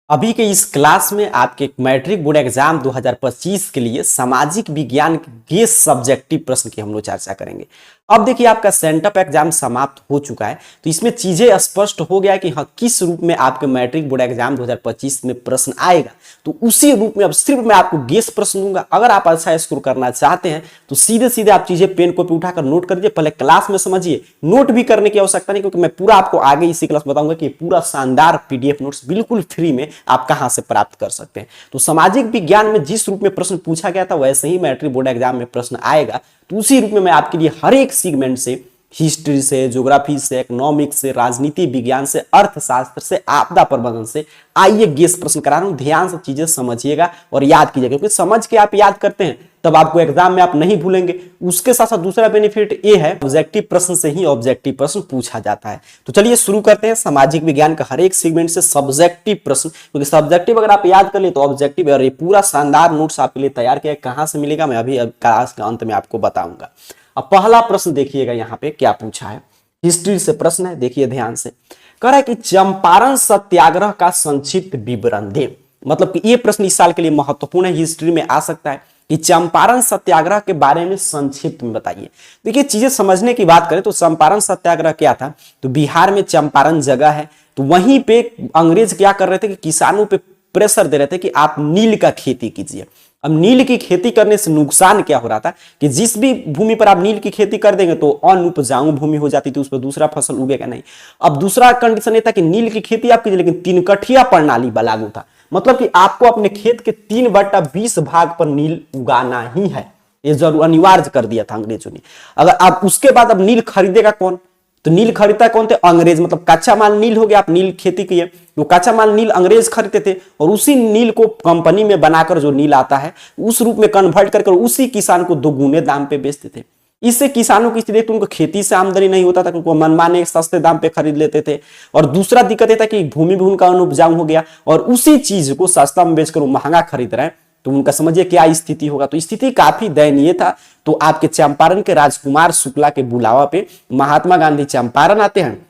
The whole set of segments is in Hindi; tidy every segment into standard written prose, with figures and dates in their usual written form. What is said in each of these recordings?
अभी के इस क्लास में आपके मैट्रिक बोर्ड एग्जाम 2025 के लिए सामाजिक विज्ञान के सब्जेक्टिव प्रश्न की हम लोग चर्चा करेंगे। अब देखिए आपका सेंटअप एग्जाम समाप्त हो चुका है, तो इसमें चीजें स्पष्ट हो गया कि हाँ किस रूप में आपके मैट्रिक बोर्ड एग्जाम 2025 में प्रश्न आएगा। तो उसी रूप में अब सिर्फ मैं आपको गेस प्रश्न दूंगा। अगर आप अच्छा स्कोर करना चाहते हैं तो सीधे सीधे आप चीजें पेन कॉपी उठाकर नोट कर दीजिए, पहले क्लास में समझिए, नोट भी करने की आवश्यकता नहीं, क्योंकि मैं पूरा आपको आगे इसी क्लास में बताऊंगा कि पूरा शानदार पीडीएफ नोट्स बिल्कुल फ्री में आप कहां से प्राप्त कर सकते हैं। तो सामाजिक विज्ञान में जिस रूप में प्रश्न पूछा गया था वैसे ही मैट्रिक बोर्ड एग्जाम में प्रश्न आएगा। तो उसी रूप में मैं आपके लिए हर एक सेगमेंट से, हिस्ट्री से, ज्योग्राफी से, इकोनॉमिक्स से, राजनीति विज्ञान से, अर्थशास्त्र से, आपदा प्रबंधन से आइए गेस प्रश्न करा रहा हूं। ध्यान से चीजें समझिएगा और याद कीजिएगा, क्योंकि समझ के आप याद करते हैं तब आपको एग्जाम में आप नहीं भूलेंगे। उसके साथ साथ दूसरा बेनिफिट ये है, ऑब्जेक्टिव प्रश्न से ही ऑब्जेक्टिव प्रश्न पूछा जाता है। तो चलिए शुरू करते हैं सामाजिक विज्ञान का हर एक सेगमेंट से सब्जेक्टिव प्रश्न, क्योंकि सब्जेक्टिव अगर आप याद कर ले तो ऑब्जेक्टिव, और ये पूरा शानदार नोट्स आपके लिए तैयार किया, कहां से मिलेगा मैं अभी क्लास के अंत में आपको बताऊंगा। अब पहला प्रश्न देखिएगा यहाँ पे क्या पूछा है, हिस्ट्री से प्रश्न है, देखिए ध्यान से। कह रहा है कि चंपारण सत्याग्रह का संक्षिप्त विवरण दे। मतलब कि ये प्रश्न इस साल के लिए महत्वपूर्ण है, हिस्ट्री में आ सकता है कि चंपारण सत्याग्रह के बारे में संक्षिप्त में बताइए। देखिए चीजें समझने की बात करें तो चंपारण सत्याग्रह क्या था, तो बिहार में चंपारण जगह है, तो वहीं पे अंग्रेज क्या कर रहे थे कि किसानों पे प्रेशर दे रहे थे कि आप नील का खेती कीजिए। अब नील की खेती करने से नुकसान क्या हो रहा था कि जिस भी भूमि पर आप नील की खेती कर देंगे तो अनुपजाऊ भूमि हो जाती थी, उस पर दूसरा फसल उगेगा नहीं। अब दूसरा कंडीशन ये था कि नील की खेती आप कीजिए, लेकिन 3 कठिया प्रणाली लागू था। मतलब कि आपको अपने खेत के 3/20 भाग पर नील उगाना ही है, ये जरूर अनिवार्य कर दिया था अंग्रेजों ने। अगर आप उसके बाद अब नील खरीदेगा कौन, तो नील खरीदता कौन थे, अंग्रेज। मतलब कच्चा माल नील हो गया, आप नील खेती किए, तो कच्चा माल नील अंग्रेज खरीदते थे, और उसी नील को कंपनी में बनाकर जो नील आता है उस रूप में कन्वर्ट करके उसी किसान को 2 गुने दाम पे बेचते थे। इससे किसानों की स्थिति, उनको खेती से आमदनी नहीं होता था, क्योंकि मनमाने सस्ते दाम पे खरीद लेते थे। और दूसरा दिक्कत यह था कि भूमि भी उनका अनुपजाऊ हो गया, और उसी चीज को सस्ता में बेचकर वो महंगा खरीद रहे हैं, तो उनका समझिए क्या स्थिति होगा। तो स्थिति काफी दयनीय था। तो आपके चंपारण के राजकुमार शुक्ला के बुलावा पे महात्मा गांधी चंपारण आते हैं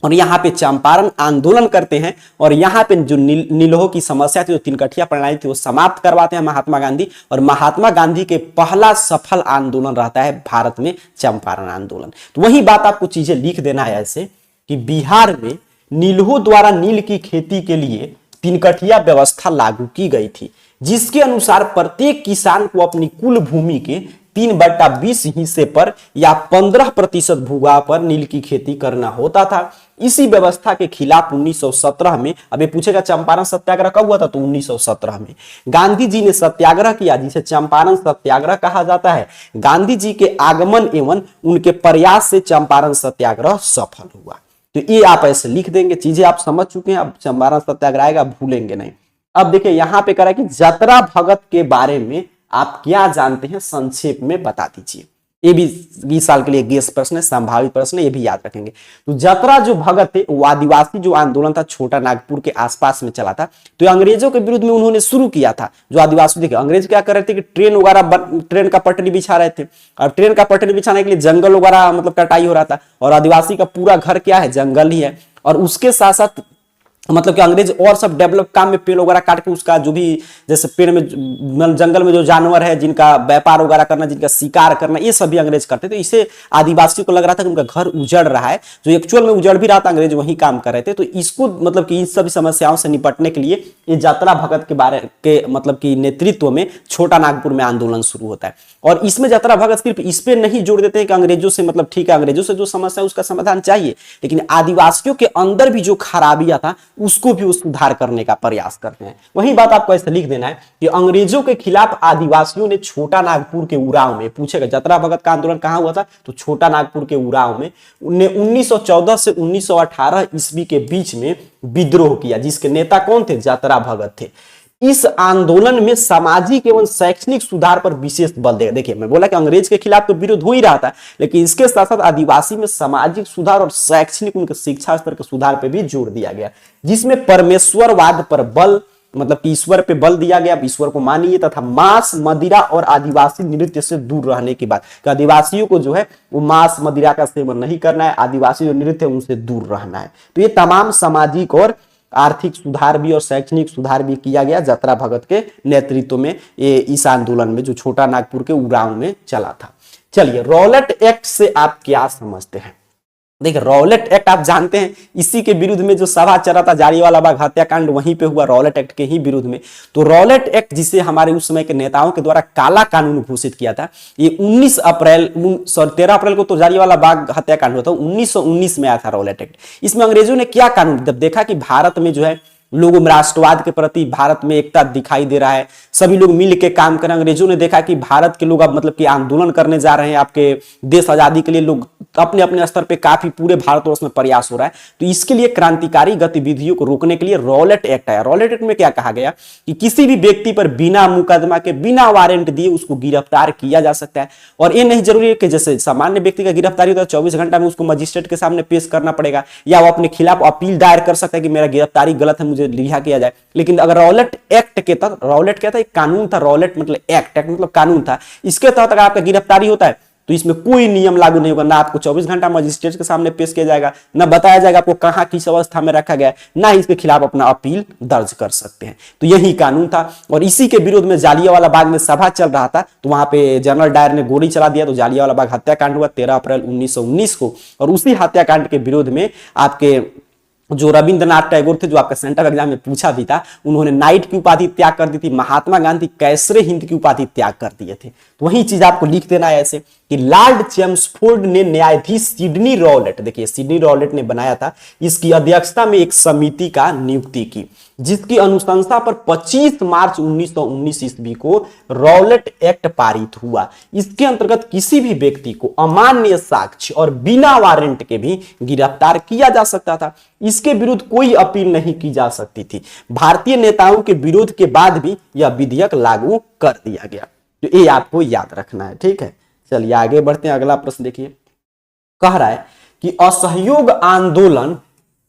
और यहाँ पे चंपारण आंदोलन करते हैं, और यहाँ पे जो नीलों की समस्या थी, जो 3 कठिया प्रणाली थी, वो समाप्त करवाते हैं महात्मा गांधी। और महात्मा गांधी के पहला सफल आंदोलन रहता है भारत में चंपारण आंदोलन। तो वही बात आपको चीजें लिख देना है ऐसे कि बिहार में नीलों द्वारा नील की खेती के लिए 3 कठिया व्यवस्था लागू की गई थी, जिसके अनुसार प्रत्येक किसान को अपनी कुल भूमि के 3/20 हिस्से पर या 15% भूभाग पर नील की खेती करना होता था। इसी व्यवस्था के खिलाफ 1917 में, अब ये पूछेगा चंपारण सत्याग्रह कब हुआ था, तो 1917 में गांधी जी ने सत्याग्रह किया, जिसे चंपारण सत्याग्रह कहा जाता है। गांधी जी के आगमन एवं उनके प्रयास से चंपारण सत्याग्रह सफल हुआ। तो ये आप ऐसे लिख देंगे, चीजें आप समझ चुके हैं। अब चंपारण सत्याग्रह आएगा, भूलेंगे नहीं। अब देखिए यहां पे कह रहा है कि जतरा भगत के बारे में आप क्या जानते हैं, संक्षेप में बता दीजिए। ये भी 20 साल के लिए गेस प्रश्न है, संभावित प्रश्न है, ये भी याद रखेंगे। तो जतरा जो भगत थे वो आदिवासी जो आंदोलन था छोटा नागपुर के आसपास में चला था, तो अंग्रेजों के विरुद्ध में उन्होंने शुरू किया था। जो आदिवासी देखिए अंग्रेज क्या कर रहे थे कि ट्रेन का पटरी बिछा रहे थे। अब ट्रेन का पटरी बिछाने के लिए जंगल वगैरह मतलब कटाई हो रहा था, और आदिवासी का पूरा घर क्या है, जंगल ही है। और उसके साथ साथ मतलब कि अंग्रेज और सब डेवलप काम में पेड़ वगैरह काट के उसका जो भी, जैसे पेड़ में जंगल में जो जानवर है जिनका व्यापार वगैरह करना, जिनका शिकार करना, ये सभी अंग्रेज करते थे। इसे आदिवासियों को लग रहा था कि उनका घर उजड़ रहा है, जो एक्चुअल में उजड़ भी रहा था, अंग्रेज वही काम कर रहे थे। तो इसको मतलब कि इन सभी समस्याओं से निपटने के लिए ये जतरा भगत के बारे के मतलब कि नेतृत्व में छोटा नागपुर में आंदोलन शुरू होता है। और इसमें जतरा भगत सिर्फ इस पे नहीं जोड़ देते हैं कि अंग्रेजों से मतलब ठीक है, अंग्रेजों से जो समस्या है उसका समाधान चाहिए, लेकिन आदिवासियों के अंदर भी जो खराबियां था उसको भी सुधार करने का प्रयास करते हैं। वही बात आपको ऐसे लिख देना है कि अंग्रेजों के खिलाफ आदिवासियों ने छोटा नागपुर के उराव में, पूछेगा जतरा भगत का आंदोलन कहां हुआ था, तो छोटा नागपुर के उराव में 1914 से 1918 ईस्वी के बीच में विद्रोह किया, जिसके नेता कौन थे, जतरा भगत थे। इस आंदोलन में सामाजिक एवं शैक्षणिक सुधार पर विशेष बल देगा। देखिए मैं बोला कि अंग्रेज के खिलाफ तो विरोध हो ही रहा था, लेकिन इसके साथ साथ आदिवासी में सामाजिक सुधार और शैक्षणिक उनके शिक्षा स्तर के सुधार पर भी जोर दिया गया, जिसमें परमेश्वरवाद पर बल, मतलब कि ईश्वर पे बल दिया गया, ईश्वर को मानिए, तथा मांस, मदिरा और आदिवासी नृत्य से दूर रहने की बात। आदिवासियों को जो है वो मांस मदिरा का सेवन नहीं करना है, आदिवासी जो नृत्य है उनसे दूर रहना है। तो ये तमाम सामाजिक और आर्थिक सुधार भी और शैक्षणिक सुधार भी किया गया जतरा भगत के नेतृत्व में ये इस आंदोलन में, जो छोटा नागपुर के उड़ाव में चला था। चलिए, रॉलेट एक्ट से आप क्या समझते हैं? देखिए, रॉलेट एक्ट आप जानते हैं, इसी के विरुद्ध में जो सभा चला था, जालियांवाला बाग हत्याकांड वहीं पे हुआ, रॉलेट एक्ट के ही विरुद्ध में। तो रॉलेट एक्ट, जिसे हमारे उस समय के नेताओं के द्वारा काला कानून घोषित किया था, ये 13 अप्रैल को तो जालियांवाला बाग हत्याकांड हुआ था, 1919 में आया था रॉलेट एक्ट। इसमें अंग्रेजों ने क्या कानून, जब देखा कि भारत में जो है लोगों में राष्ट्रवाद के प्रति, भारत में एकता दिखाई दे रहा है, सभी लोग मिल के काम करें, अंग्रेजों ने देखा कि भारत के लोग अब मतलब कि आंदोलन करने जा रहे हैं, आपके देश आजादी के लिए लोग अपने अपने स्तर पे काफी पूरे भारतवर्ष में प्रयास हो रहा है, तो इसके लिए क्रांतिकारी गतिविधियों को रोकने के लिए रॉलेट एक्ट आया। रॉलेट एक्ट में क्या कहा गया कि किसी भी व्यक्ति पर बिना मुकदमा के, बिना वारंट दिए उसको गिरफ्तार किया जा सकता है। और ये नहीं जरूरी है कि जैसे सामान्य व्यक्ति का गिरफ्तारी होता है 24 घंटा में उसको मजिस्ट्रेट के सामने पेश करना पड़ेगा, या वो अपने खिलाफ अपील दायर कर सकता है कि मेरा गिरफ्तारी गलत है, मुझे रिहा किया जाए। लेकिन अगर रॉलेट एक्ट के तहत, रॉलेट क्या था, एक कानून था, रॉलेट मतलब एक्ट, एक्ट मतलब कानून था, इसके तहत अगर आपका गिरफ्तारी होता है तो इसमें कोई नियम लागू नहीं होगा, ना आपको 24 घंटा मजिस्ट्रेट के सामने पेश किया जाएगा, ना बताया जाएगा आपको कहां किस अवस्था में रखा गया है, ना ही इसके खिलाफ अपना अपील दर्ज कर सकते हैं। तो यही कानून था, और इसी के विरोध में जालियांवाला बाग में सभा चल रहा था, तो वहां पे जनरल डायर ने गोली चला दिया, तो जालियांवाला बाग हत्याकांड हुआ 13 अप्रैल 1919 को। और उसी हत्याकांड के विरोध में आपके जो रविंद्रनाथ टैगोर थे, जो आपका सेंटर एग्जाम में पूछा भी था, उन्होंने नाइट की उपाधि त्याग कर दी थी, महात्मा गांधी कैसरे हिंद की उपाधि त्याग कर दिए थे। तो वही चीज आपको लिख देना है ऐसे कि लॉर्ड चेम्सफोर्ड ने न्यायाधीश सिडनी रॉलेट, देखिए सिडनी रॉलेट ने बनाया था, इसकी अध्यक्षता में एक समिति का नियुक्ति की, जिसकी अनुशंसा पर 25 मार्च 1919 ईस्वी को रॉलेट एक्ट पारित हुआ। इसके अंतर्गत किसी भी व्यक्ति को अमान्य साक्ष्य और बिना वारंट के भी गिरफ्तार किया जा सकता था। इसके विरुद्ध कोई अपील नहीं की जा सकती थी। भारतीय नेताओं के विरोध के बाद भी यह विधेयक लागू कर दिया गया। तो ये आपको याद रखना है, ठीक है। चलिए आगे बढ़ते हैं, अगला प्रश्न देखिए, कह रहा है कि असहयोग आंदोलन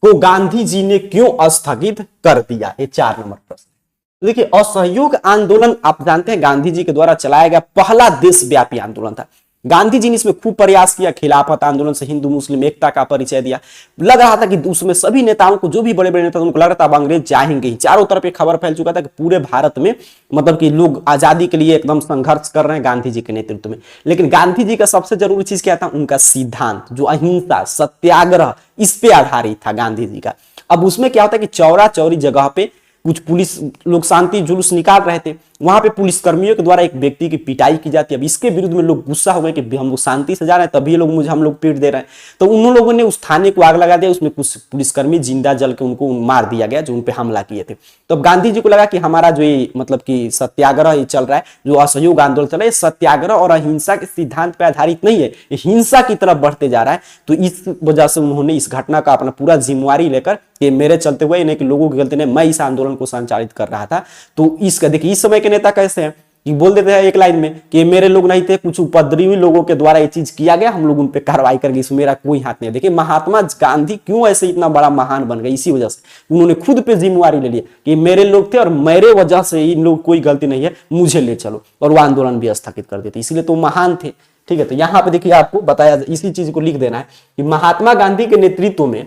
को गांधी जी ने क्यों स्थगित कर दिया? ये 4 नंबर प्रश्न। देखिए, असहयोग आंदोलन आप जानते हैं गांधी जी के द्वारा चलाया गया पहला देशव्यापी आंदोलन था। गांधी जी ने इसमें खूब प्रयास किया, खिलाफत आंदोलन से हिंदू मुस्लिम एकता का परिचय दिया। लग रहा था कि उसमें सभी नेताओं को, जो भी बड़े बड़े नेता उनको लग रहा था अब अंग्रेज जाएंगे ही। चारों तरफ एक खबर फैल चुका था कि पूरे भारत में मतलब कि लोग आजादी के लिए एकदम संघर्ष कर रहे हैं गांधी जी के नेतृत्व में। लेकिन गांधी जी का सबसे जरूरी चीज क्या था? उनका सिद्धांत, जो अहिंसा सत्याग्रह, इस पे आधारित था गांधी जी का। अब उसमें क्या होता है कि चौरा चौरी जगह पे कुछ पुलिस लोग शांति जुलूस निकाल रहे थे, वहां पे पुलिसकर्मियों के द्वारा एक व्यक्ति की पिटाई की जाती है। अब इसके विरुद्ध में लोग गुस्सा हो गए कि हम लोग शांति से जा रहे हैं, तभी लोग हम लोग पीट दे रहे हैं। तो उन लोगों ने उस थाने को आग लगा दिया, उसमें कुछ पुलिसकर्मी जिंदा जल के उनको मार दिया गया, जो उन पे हमला किए थे। तो अब गांधी जी को लगा कि हमारा जो ये मतलब कि सत्याग्रह ये चल रहा है, जो असहयोग आंदोलन चल रहा है, सत्याग्रह और अहिंसा के सिद्धांत पर आधारित नहीं है, ये हिंसा की तरफ बढ़ते जा रहा है। तो इस वजह से उन्होंने इस घटना का अपना पूरा जिम्मेवारी लेकर कि मेरे चलते हुए नहीं कि लोगों की गलती नहीं, मैं इस आंदोलन को संचालित कर रहा था। तो इसका देखिए, इस समय के नेता कैसे हैं कि बोल देते हैं एक लाइन में कि मेरे लोग नहीं थे, कुछ उपद्रवी लोगों के द्वारा ये चीज किया गया, हम लोग उन पे कार्रवाई करेंगे, इसमें मेरा कोई हाथ नहीं है। देखिए, महात्मा गांधी क्यों ऐसे इतना बड़ा महान बन गए? इसी वजह से उन्होंने खुद पे जिम्मेवारी ले लिया कि मेरे लोग थे और मेरे वजह से इन लोग कोई गलती नहीं है, मुझे ले चलो, और वो आंदोलन भी स्थगित कर देते, इसलिए तो महान थे। ठीक है, तो यहाँ पे देखिए आपको बताया, इसी चीज को लिख देना है कि महात्मा गांधी के नेतृत्व में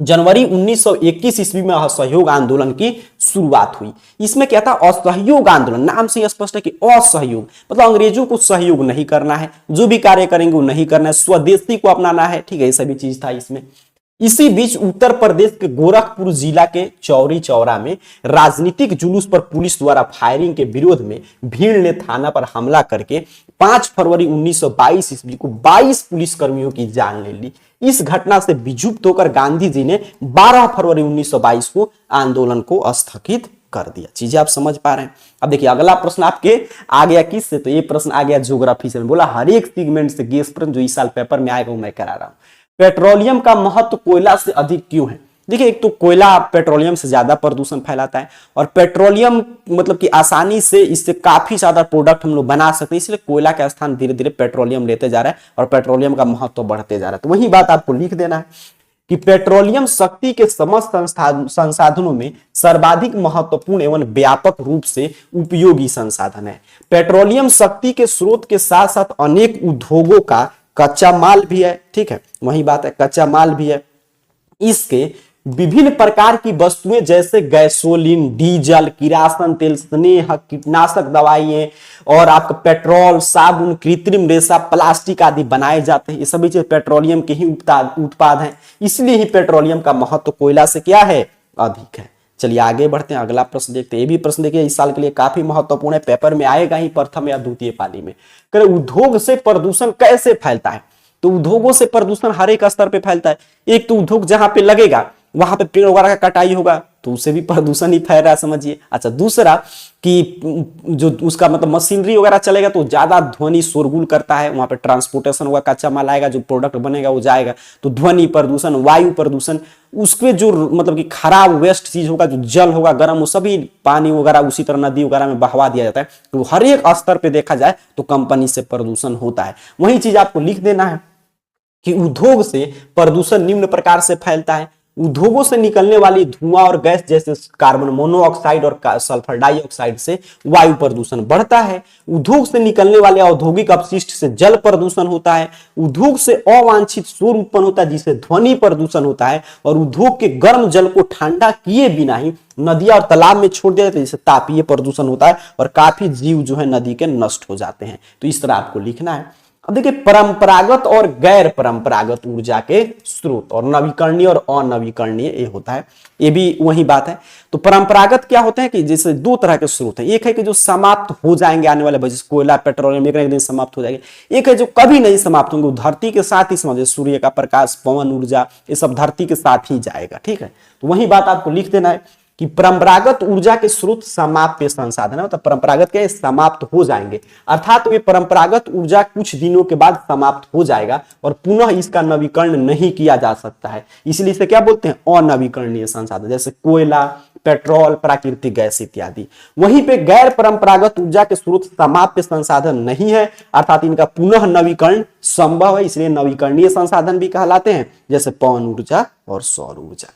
जनवरी 1921 ईस्वी में असहयोग आंदोलन की शुरुआत हुई। इसमें क्या था? असहयोग आंदोलन, नाम से स्पष्ट है कि असहयोग मतलब अंग्रेजों को सहयोग नहीं करना है, जो भी कार्य करेंगे वो नहीं करना है, स्वदेशी को अपनाना है। ठीक है, ये सभी चीज था इसमें। इसी बीच उत्तर प्रदेश के गोरखपुर जिला के चौरी चौरा में राजनीतिक जुलूस पर पुलिस द्वारा फायरिंग के विरोध में भीड़ ने थाना पर हमला करके 5 फरवरी 1922 ईस्वी को 22 पुलिसकर्मियों की जान ले ली। इस घटना से विक्षुब्ध होकर गांधी जी ने 12 फरवरी 1922 को आंदोलन को स्थगित कर दिया। चीजें आप समझ पा रहे हैं? अब देखिए, अगला प्रश्न आपके आ गया किससे? तो ये प्रश्न आ गया ज्योग्राफी से। बोला हर एक सेगमेंट से गेस प्रश्न जो इस साल पेपर में आएगा वो मैं करा रहा हूं। पेट्रोलियम का महत्व कोयला से अधिक क्यों है? देखिए, एक तो कोयला पेट्रोलियम से ज्यादा प्रदूषण फैलाता है, और पेट्रोलियम मतलब कि आसानी से इससे काफी ज्यादा प्रोडक्ट हम लोग बना सकते हैं, इसलिए कोयला का स्थान धीरे धीरे पेट्रोलियम लेते जा रहा है और पेट्रोलियम का महत्व बढ़ते जा रहा है। तो वही बात आपको लिख देना है कि पेट्रोलियम शक्ति के समस्त संसाधनों में सर्वाधिक महत्वपूर्ण एवं व्यापक रूप से उपयोगी संसाधन है। पेट्रोलियम शक्ति के स्रोत के साथ साथ अनेक उद्योगों का कच्चा माल भी है। ठीक है, वही बात है, कच्चा माल भी है। इसके विभिन्न प्रकार की वस्तुएं जैसे गैसोलीन, डीजल, किरासन तेल, स्नेह, कीटनाशक दवाइयां और आपका पेट्रोल, साबुन, कृत्रिम रेशा, प्लास्टिक आदि बनाए जाते हैं। ये सभी चीज पेट्रोलियम के ही उत्पाद हैं, इसलिए ही पेट्रोलियम का महत्व कोयला से क्या है, अधिक है। चलिए आगे बढ़ते हैं, अगला प्रश्न देखते हैं। ये भी प्रश्न देखिए इस साल के लिए काफी महत्वपूर्ण है, पेपर में आएगा ही प्रथम या द्वितीय पाली में। उद्योग से प्रदूषण कैसे फैलता है? तो उद्योगों से प्रदूषण हर एक स्तर पे फैलता है। एक तो उद्योग जहां पे लगेगा वहां पे पेड़ वगैरह का कटाई होगा तो उससे भी प्रदूषण ही फैल रहा है, समझिए। अच्छा, दूसरा कि जो उसका मतलब मशीनरी वगैरह चलेगा तो ज्यादा ध्वनि शोरगुल करता है, वहां पे ट्रांसपोर्टेशन होगा, कच्चा माल आएगा, जो प्रोडक्ट बनेगा वो जाएगा, तो ध्वनि प्रदूषण, वायु प्रदूषण, उसके जो मतलब कि खराब वेस्ट चीज होगा, जो जल होगा गर्म, वो सभी पानी वगैरह उसी तरह नदी वगैरह में बहवा दिया जाता है। तो हर एक स्तर पे देखा जाए तो कंपनी से प्रदूषण होता है। वही चीज आपको लिख देना है कि उद्योग से प्रदूषण निम्न प्रकार से फैलता है। उद्योगों से निकलने वाली धुआं और गैस जैसे कार्बन मोनोऑक्साइड और सल्फर डाइऑक्साइड से वायु प्रदूषण बढ़ता है। उद्योग से निकलने वाले औद्योगिक अपशिष्ट से जल प्रदूषण होता है। उद्योग से अवांछित शोर उत्पन्न होता है जिससे ध्वनि प्रदूषण होता है। और उद्योग के गर्म जल को ठंडा किए बिना ही नदियां और तालाब में छोड़ दिया जाता है जिससे तापीय प्रदूषण होता है और काफी जीव जो है नदी के नष्ट हो जाते हैं। तो इस तरह आपको लिखना है। अब देखिए, परंपरागत और गैर परंपरागत ऊर्जा के स्रोत, और नवीकरणीय और अनवीकरणीय ये होता है, ये भी वही बात है। तो परंपरागत क्या होते हैं कि जैसे दो तरह के स्रोत हैं, एक है कि जो समाप्त हो जाएंगे आने वाले जैसे कोयला, पेट्रोलियम, एक दिन समाप्त हो जाएंगे। एक है जो कभी नहीं समाप्त होंगे, धरती के साथ ही समझे, सूर्य का प्रकाश, पवन ऊर्जा, ये सब धरती के साथ ही जाएगा। ठीक है, तो वही बात आपको लिख देना है कि परंपरागत ऊर्जा के स्रोत समाप्य संसाधन है, मतलब परंपरागत क्या है, समाप्त हो जाएंगे, अर्थात ये परंपरागत ऊर्जा कुछ दिनों के बाद समाप्त हो जाएगा और पुनः इसका नवीकरण नहीं किया जा सकता है, इसलिए इसे क्या बोलते हैं, अनवीकरणीय संसाधन, जैसे कोयला, पेट्रोल, प्राकृतिक गैस इत्यादि। वहीं पे गैर परंपरागत ऊर्जा के स्रोत समाप्य संसाधन नहीं है, अर्थात इनका पुनः नवीकरण संभव है, इसलिए नवीकरणीय संसाधन भी कहलाते हैं, जैसे पवन ऊर्जा और सौर ऊर्जा।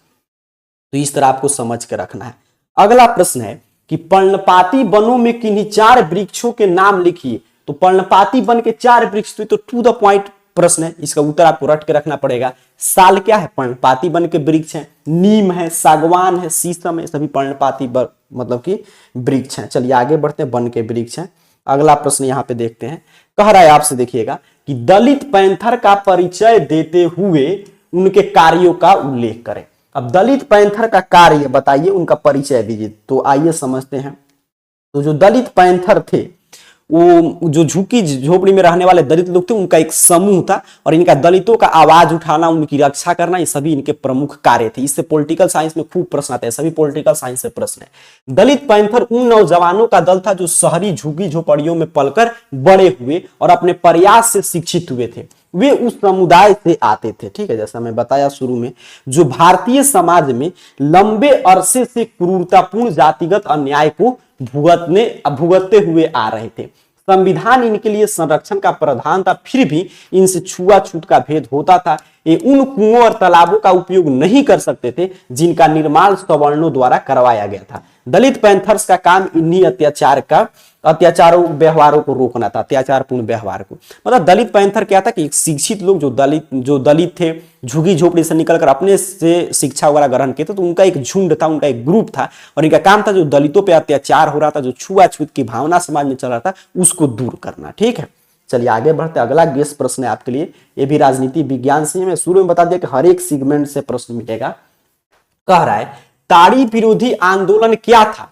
तो इस तरह आपको समझ के रखना है। अगला प्रश्न है कि पर्णपाती वनों में किन्हीं 4 वृक्षों के नाम लिखिए। तो पर्णपाती वन के 4 वृक्ष, तो टू द पॉइंट प्रश्न है, इसका उत्तर आपको रट के रखना पड़ेगा। साल क्या है, पर्णपाती वन के वृक्ष हैं, नीम है, सागवान है, शीशम है, सभी पर्णपाती मतलब कि वृक्ष हैं। चलिए आगे बढ़ते हैं, वन के वृक्ष हैं। अगला प्रश्न यहां पे देखते हैं, कह रहा है आपसे, देखिएगा कि दलित पैंथर का परिचय देते हुए उनके कार्यों का उल्लेख करें। अब दलित पैंथर का कार्य बताइए, उनका परिचय दीजिए। तो आइए समझते हैं। तो जो दलित पैंथर थे वो जो झुग्गी झोपड़ी में रहने वाले दलित लोग थे, उनका एक समूह था और इनका दलितों का आवाज उठाना, उनकी रक्षा करना, ये सभी इनके प्रमुख कार्य थे। इससे पॉलिटिकल साइंस में खूब प्रश्न आते हैं, सभी पॉलिटिकल साइंस से प्रश्न है। दलित पैंथर उन नौजवानों का दल था जो शहरी झुग्गी झोपड़ियों में पलकर बड़े हुए और अपने प्रयास से शिक्षित हुए थे। वे उस समुदाय से आते थे, ठीक है, जैसा मैं बताया शुरू में, जो भारतीय समाज में लंबे अरसे से क्रूरतापूर्ण जातिगत अन्याय को भुगतते हुए आ रहे थे। संविधान इनके लिए संरक्षण का प्रावधान था, फिर भी इनसे छुआछूत का भेद होता था। ये उन कुओं और तालाबों का उपयोग नहीं कर सकते थे जिनका निर्माण सवर्णों द्वारा करवाया गया था। दलित पैंथर्स का काम इन्हीं अत्याचारों व्यवहारों को रोकना था, अत्याचारपूर्ण व्यवहार को। मतलब दलित पैंथर क्या था कि शिक्षित लोग जो दलित थे, झुग्गी झोपड़ी से निकलकर अपने से शिक्षा वगैरह ग्रहण किए थे, तो उनका एक झुंड था, उनका एक ग्रुप था और इनका काम था जो दलितों पे अत्याचार हो रहा था, जो छुआछूत की भावना समाज में चल रहा था, उसको दूर करना। ठीक है, चलिए आगे बढ़ते। अगला गेस प्रश्न है आपके लिए, ये भी राजनीति विज्ञान से। मैं शुरू में बता दिया कि हर एक सेगमेंट से प्रश्न मिलेगा। कह रहा है ताड़ी विरोधी आंदोलन क्या था?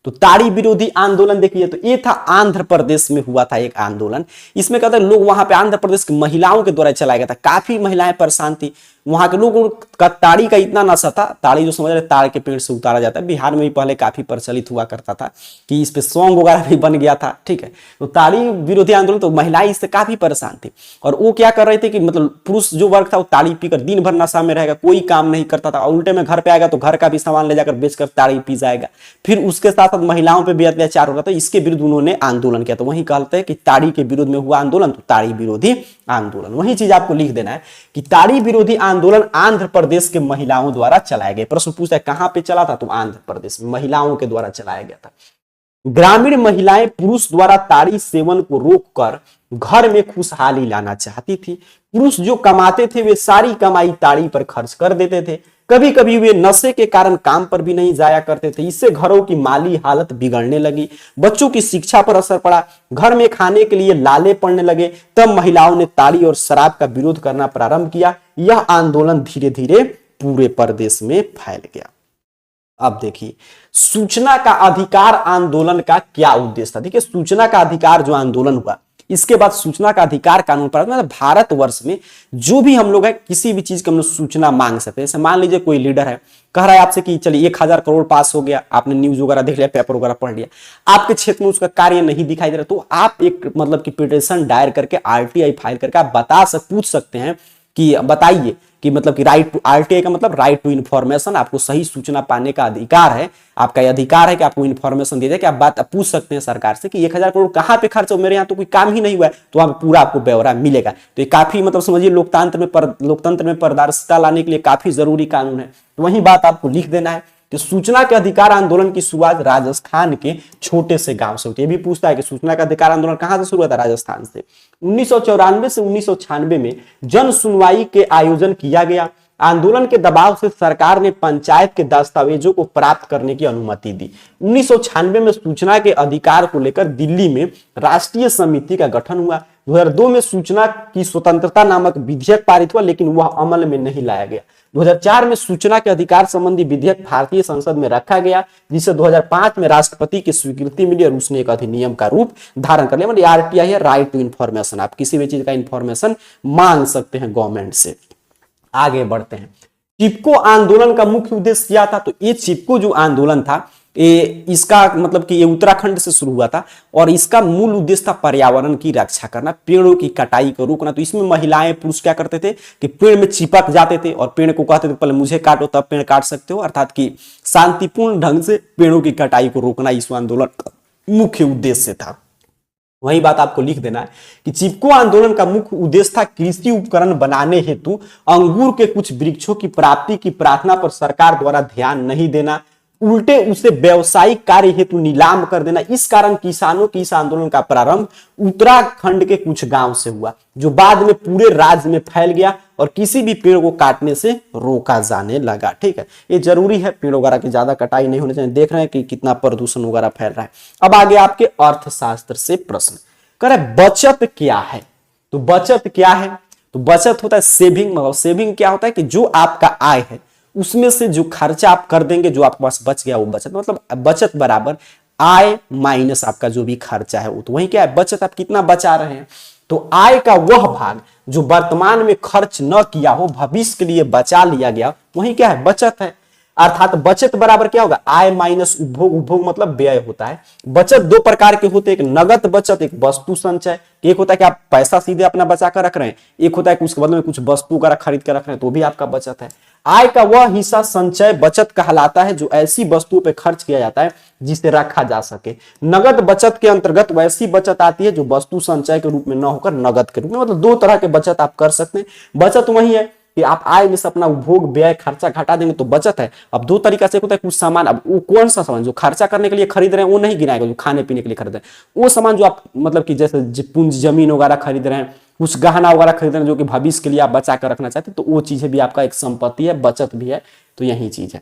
तो ताड़ी विरोधी आंदोलन देखिए, तो ये था आंध्र प्रदेश में हुआ था एक आंदोलन। इसमें कहते हैं लोग वहां पे आंध्र प्रदेश की महिलाओं के द्वारा चलाया गया था, काफी महिलाएं परेशान थी। वहां के लोगों का ताड़ी का इतना नशा था, ताड़ी जो समझ रहे ताड़ के पेड़ से उतारा जाता है, बिहार में भी पहले काफी प्रचलित हुआ करता था कि इस पे सॉन्ग वगैरह भी बन गया था। ठीक है, तो ताड़ी विरोधी आंदोलन, तो महिलाएं इससे काफी परेशान थी और वो क्या कर रहे थे कि मतलब पुरुष जो वर्ग था वो ताड़ी पीकर दिन भर नशा में रहेगा, कोई काम नहीं करता था, और उल्टे में घर पे आएगा तो घर का भी सामान ले जाकर बेचकर ताड़ी पी जाएगा। फिर उसके साथ साथ महिलाओं पर भी अत्याचार हो रहा था, इसके विरुद्ध उन्होंने आंदोलन किया। तो वही कहते हैं कि ताड़ी के विरुद्ध में हुआ आंदोलन, तो ताड़ी विरोधी आंदोलन। वही चीज आपको लिख देना है कि ताड़ी विरोधी आंदोलन आंध्र प्रदेश के महिलाओं द्वारा चलाया गया। प्रश्न पूछता है कहां पे चला था, तो आंध्र प्रदेश में महिलाओं के द्वारा चलाया गया था। ग्रामीण महिलाएं पुरुष द्वारा ताड़ी सेवन को रोककर घर में खुशहाली लाना चाहती थी। पुरुष जो कमाते थे वे सारी कमाई ताड़ी पर खर्च कर देते थे। कभी कभी वे नशे के कारण काम पर भी नहीं जाया करते थे। इससे घरों की माली हालत बिगड़ने लगी, बच्चों की शिक्षा पर असर पड़ा, घर में खाने के लिए लाले पड़ने लगे। तब महिलाओं ने ताड़ी और शराब का विरोध करना प्रारंभ किया। यह आंदोलन धीरे धीरे पूरे प्रदेश में फैल गया। अब देखिए सूचना का अधिकार आंदोलन का क्या उद्देश्य था। देखिए सूचना का अधिकार जो आंदोलन हुआ, इसके बाद सूचना का अधिकार कानून पर मतलब भारतवर्ष में जो भी हम लोग है किसी भी चीज की हम लोग सूचना मांग सकते हैं। जैसे मान लीजिए कोई लीडर है, कह रहा है आपसे कि चलिए 1000 करोड़ पास हो गया, आपने न्यूज वगैरह देख लिया, पेपर वगैरह पढ़ लिया, आपके क्षेत्र में उसका कार्य नहीं दिखाई दे रहा, तो आप एक मतलब कि पिटीशन दायर करके आरटीआई फाइल करके आप पूछ सकते हैं कि बताइए कि मतलब कि राइट टू आरटीआई का मतलब राइट टू इन्फॉर्मेशन, आपको सही सूचना पाने का अधिकार है। आपका यह अधिकार है कि आपको इन्फॉर्मेशन दे दे कि आप बात पूछ सकते हैं सरकार से कि 1000 करोड़ कहां पे खर्च हो, मेरे यहाँ तो कोई काम ही नहीं हुआ है, तो वहां पूरा आपको ब्यौरा मिलेगा। तो ये काफी मतलब समझिए लोकतंत्र में पारदर्शिता लाने के लिए काफी जरूरी कानून है। तो वही बात आपको लिख देना है कि सूचना के अधिकार आंदोलन की शुरुआत राजस्थान के छोटे से गांव से होती है। ये भी पूछता है कि सूचना का अधिकार आंदोलन कहां से शुरू हुआ था, राजस्थान से। 1994 से 1996 में जन सुनवाई के आयोजन किया गया। आंदोलन के दबाव से सरकार ने पंचायत के दस्तावेजों को प्राप्त करने की अनुमति दी। 1996 में सूचना के अधिकार को लेकर दिल्ली में राष्ट्रीय समिति का गठन हुआ। 2002 में सूचना की स्वतंत्रता नामक विधेयक पारित हुआ, लेकिन वह अमल में नहीं लाया गया। 2004 में सूचना के अधिकार संबंधी विधेयक भारतीय संसद में रखा गया, जिसे 2005 में राष्ट्रपति की स्वीकृति मिली और उसने एक अधिनियम का रूप धारण कर लिया। मतलब आरटीआई है, राइट टू इन्फॉर्मेशन, आप किसी भी चीज का इन्फॉर्मेशन मांग सकते हैं गवर्नमेंट से। आगे बढ़ते हैं। चिपको आंदोलन का मुख्य उद्देश्य क्या था, तो ये चिपको जो आंदोलन था इसका मतलब कि ये उत्तराखंड से शुरू हुआ था और इसका मूल उद्देश्य था पर्यावरण की रक्षा करना, पेड़ों की कटाई को रोकना। तो इसमें महिलाएं पुरुष क्या करते थे कि पेड़ में चिपक जाते थे और पेड़ को कहते थे पहले मुझे काटो तब पेड़ काट सकते हो, अर्थात कि शांतिपूर्ण ढंग से पेड़ों की कटाई को रोकना इस आंदोलन का मुख्य उद्देश्य था। वही बात आपको लिख देना है कि चिपको आंदोलन का मुख्य उद्देश्य था कृषि उपकरण बनाने हेतु अंगूर के कुछ वृक्षों की प्राप्ति की प्रार्थना पर सरकार द्वारा ध्यान नहीं देना, उल्टे उसे व्यवसायिक कार्य हेतु नीलाम कर देना। इस कारण किसानों की इस आंदोलन का प्रारंभ उत्तराखंड के कुछ गांव से हुआ, जो बाद में पूरे राज्य में फैल गया और किसी भी पेड़ को काटने से रोका जाने लगा। ठीक है, ये जरूरी है, पेड़ वगैरह की ज्यादा कटाई नहीं होनी चाहिए। देख रहे हैं कि कितना प्रदूषण वगैरह फैल रहा है। अब आगे आपके अर्थशास्त्र से प्रश्न करे, बचत क्या है। तो बचत क्या है, तो बचत होता है सेविंग। मतलब सेविंग क्या होता है कि जो आपका आय है उसमें से जो खर्चा आप कर देंगे, जो आपके पास बच गया वो बचत। मतलब बचत बराबर आय माइनस आपका जो भी खर्चा है वो, तो वही क्या है बचत। आप कितना बचा रहे हैं, तो आय का वह भाग जो वर्तमान में खर्च न किया हो, भविष्य के लिए बचा लिया गया, वही क्या है बचत है। अर्थात बचत बराबर क्या होगा आय माइनस उपभोग। उपभोग मतलब व्यय होता है। बचत दो प्रकार के होते हैं, एक नगद बचत, एक वस्तु संचय। एक होता है कि आप पैसा सीधे अपना बचा कर रख रहे हैं, एक होता है कि उसके बदले में कुछ वस्तु का खरीद कर रख रहे हैं, तो भी आपका बचत है। आय का वह हिस्सा संचय बचत कहलाता है जो ऐसी वस्तुओं पर खर्च किया जाता है जिसे रखा जा सके। नगद बचत के अंतर्गत वैसी बचत आती है जो वस्तु संचय के रूप में न होकर नगद के रूप में। मतलब दो तरह के बचत आप कर सकते हैं। बचत वही है कि आप आय में से अपना उपभोग व्यय खर्चा घटा देंगे तो बचत है। अब दो तरीका से होता है, कुछ सामान, अब वो कौन सा सामान जो खर्चा करने के लिए खरीद रहे हैं वो नहीं गिनाएगा, जो खाने पीने के लिए खरीद रहे हैं वो सामान जो आप मतलब कि जैसे पूंजी जमीन वगैरह खरीद रहे हैं, कुछ गहना वगैरह खरीद रहे हैं जो कि भविष्य के लिए आप बचा कर रखना चाहते हैं, तो वो चीजें भी आपका एक संपत्ति है, बचत भी है। तो यही चीज है।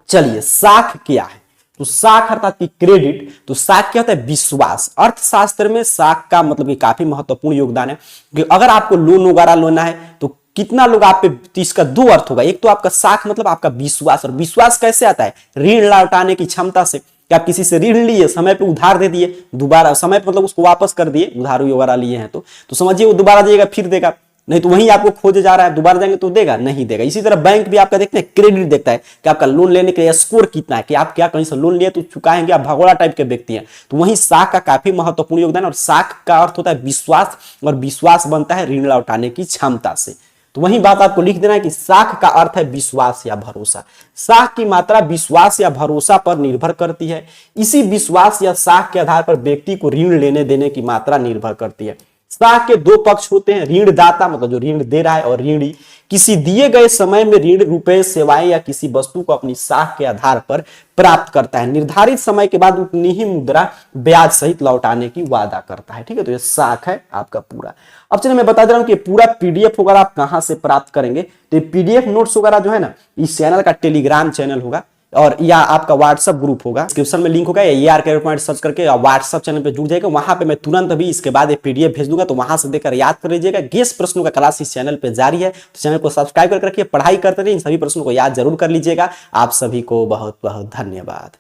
चलिए साख क्या है, तो साख अर्थात की क्रेडिट। तो साख क्या होता है विश्वास। अर्थशास्त्र में साख का मतलब कि काफी महत्वपूर्ण योगदान है, क्योंकि अगर आपको लोन वगैरह लेना है तो कितना लोग आप पे, तो इसका दो अर्थ होगा। एक तो आपका साख मतलब आपका विश्वास, और विश्वास कैसे आता है ऋण लौटाने की क्षमता से। कि आप किसी से ऋण लिए, समय पे उधार दे दिए, दोबारा समय पे मतलब उसको वापस कर दिए, उधार वगैरह लिए हैं तो समझिए वो दोबारा देगा फिर देगा, नहीं तो वहीं आपको खोजे जा रहा है, दोबारा जाएंगे तो देगा नहीं देगा। इसी तरह बैंक भी आपका देखते हैं क्रेडिट देखता है कि आपका लोन लेने के स्कोर कितना है, कि आप क्या कहीं से लोन लिए तो चुकाएंगे, आप भगोड़ा टाइप के व्यक्ति हैं। तो वहीं साख का काफी महत्वपूर्ण योगदान। और साख का अर्थ होता है विश्वास, और विश्वास बनता है ऋण लौटाने की क्षमता से। तो वही बात आपको लिख देना है कि साख का अर्थ है विश्वास या भरोसा। साख की मात्रा विश्वास या भरोसा पर निर्भर करती है। इसी विश्वास या साख के आधार पर व्यक्ति को ऋण लेने देने की मात्रा निर्भर करती है। साख के दो पक्ष होते हैं, ऋणदाता मतलब जो ऋण दे रहा है, और ऋणी। किसी दिए गए समय में ऋण, रुपए, सेवाएं या किसी वस्तु को अपनी साख के आधार पर प्राप्त करता है, निर्धारित समय के बाद उतनी ही मुद्रा ब्याज सहित लौटाने की वादा करता है। ठीक है, तो ये साख है आपका पूरा। अब चलिए मैं बता दे रहा हूं कि पूरा पीडीएफ वगैरह आप कहां से प्राप्त करेंगे। तो ये पीडीएफ नोट्स वगैरह जो है ना, इस चैनल का टेलीग्राम चैनल होगा और या आपका व्हाट्सएप ग्रुप होगा, डिस्क्रिप्शन में लिंक होगा, AR कैरियर पॉइंट सर्च करके व्हाट्सएप चैनल पे जुड़ जाएगा। वहां पे मैं तुरंत अभी इसके बाद एक पीडीएफ भेज दूंगा, तो वहां से देकर याद कर लीजिएगा। गेस प्रश्नों का क्लास इस चैनल पे जारी है, तो चैनल को सब्सक्राइब करके रखिए, पढ़ाई करते रहिए, इन सभी प्रश्नों को याद जरूर कर लीजिएगा। आप सभी को बहुत बहुत धन्यवाद।